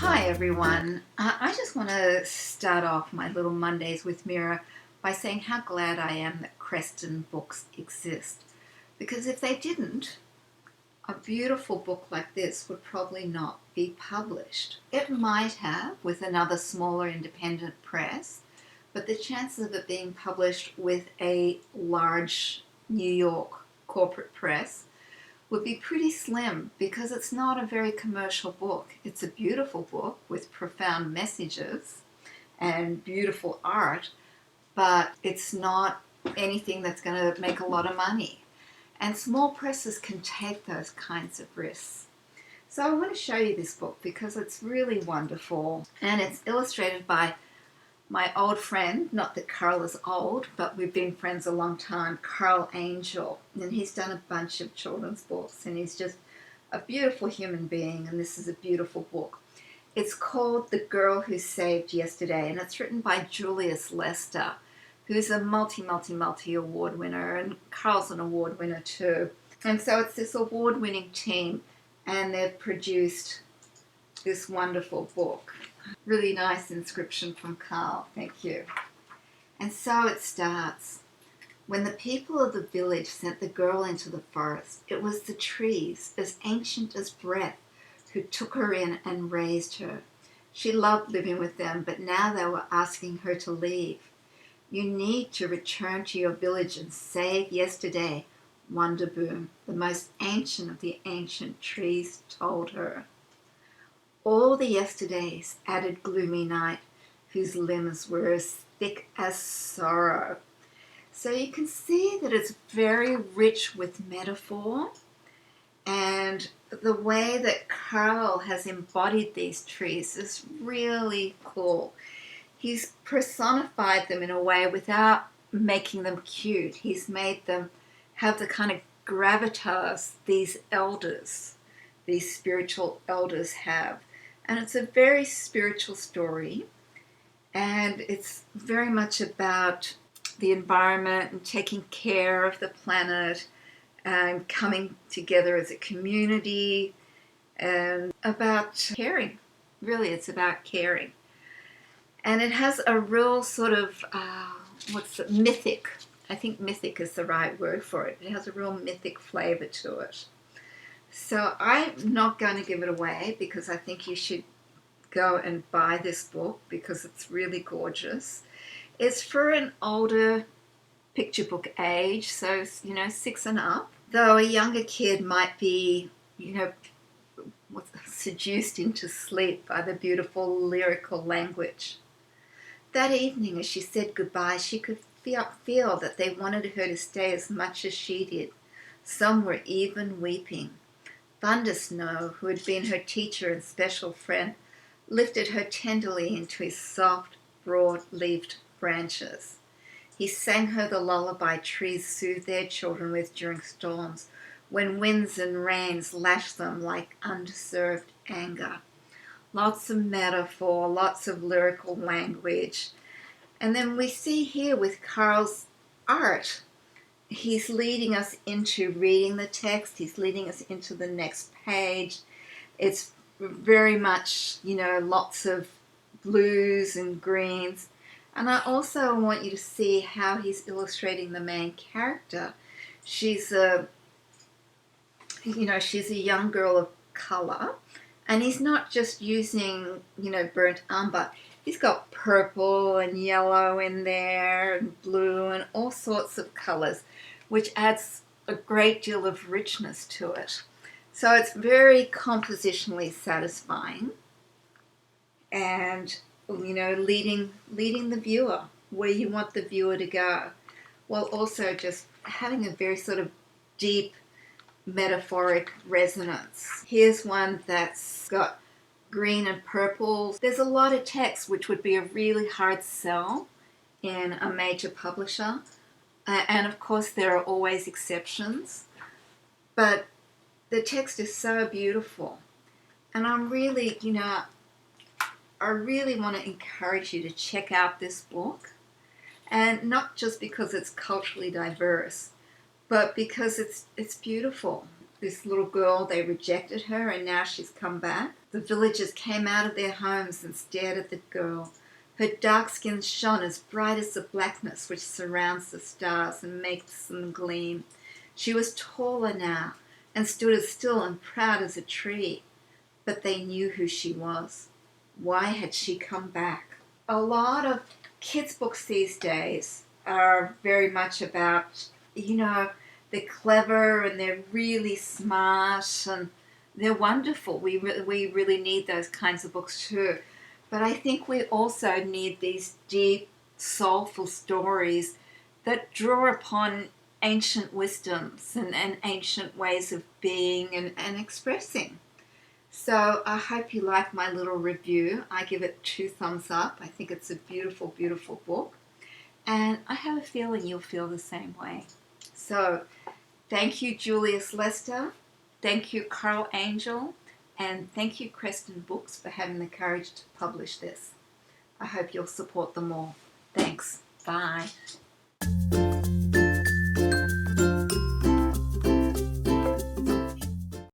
Hi everyone. I just want to start off my little Mondays with Mira by saying how glad I am that Creston books exist. Because if they didn't, a beautiful book like this would probably not be published. It might have with another smaller independent press, but the chances of it being published with a large New York corporate press would be pretty slim because it's not a very commercial book. It's a beautiful book with profound messages and beautiful art, but it's not anything that's going to make a lot of money. And small presses can take those kinds of risks. So I want to show you this book because it's really wonderful, and it's illustrated by my old friend, not that Carl is old, but we've been friends a long time, Carl Angel. And he's done a bunch of children's books, and he's just a beautiful human being, and this is a beautiful book. It's called The Girl Who Saved Yesterday, and it's written by Julius Lester, who's a multi award winner, and Carl's an award winner too. And so it's this award-winning team, and they've produced this wonderful book. Really nice inscription from Carl, thank you. And so it starts. When the people of the village sent the girl into the forest, it was the trees, as ancient as breath, who took her in and raised her. She loved living with them, but now they were asking her to leave. You need to return to your village and save yesterday, Wonderboom, the most ancient of the ancient trees, told her. All the yesterdays, added Gloomy Night, whose limbs were as thick as sorrow. So you can see that it's very rich with metaphor, and the way that Carl has embodied these trees is really cool. He's personified them in a way without making them cute. He's made them have the kind of gravitas these elders, these spiritual elders have. And it's a very spiritual story, and it's very much about the environment and taking care of the planet and coming together as a community and about caring. Really, it's about caring. And it has a real sort of, mythic. I think mythic is the right word for it. It has a real mythic flavor to it. So I'm not going to give it away because I think you should go and buy this book because it's really gorgeous. It's for an older picture book age, so 6 and up. Though a younger kid might be, seduced into sleep by the beautiful lyrical language. That evening, as she said goodbye, she could feel that they wanted her to stay as much as she did. Some were even weeping. Thundersnow, who had been her teacher and special friend, lifted her tenderly into his soft, broad-leaved branches. He sang her the lullaby trees soothe their children with during storms, when winds and rains lash them like undeserved anger. Lots of metaphor, lots of lyrical language. And then we see here with Carl's art, he's leading us into reading the text. He's leading us into the next page. It's very much, lots of blues and greens. And I also want you to see how he's illustrating the main character. She's a young girl of color, and he's not just using, burnt umber. He's got purple and yellow in there and blue and all sorts of colors, which adds a great deal of richness to it. So it's very compositionally satisfying and, leading the viewer where you want the viewer to go, while also just having a very sort of deep metaphoric resonance. Here's one that's got green and purple. There's a lot of text which would be a really hard sell in a major publisher. And of course there are always exceptions. But the text is so beautiful. And I'm really, I really want to encourage you to check out this book. And not just because it's culturally diverse, but because it's beautiful. This little girl, they rejected her and now she's come back. The villagers came out of their homes and stared at the girl. Her dark skin shone as bright as the blackness which surrounds the stars and makes them gleam. She was taller now and stood as still and proud as a tree. But they knew who she was. Why had she come back? A lot of kids' books these days are very much about, they're clever and they're really smart and they're wonderful. We really need those kinds of books too. But I think we also need these deep, soulful stories that draw upon ancient wisdoms and ancient ways of being and expressing. So I hope you like my little review. I give it 2 thumbs up. I think it's a beautiful, beautiful book. And I have a feeling you'll feel the same way. So thank you, Julius Lester. Thank you, Carl Angel. And thank you, Creston Books, for having the courage to publish this. I hope you'll support them all. Thanks. Bye.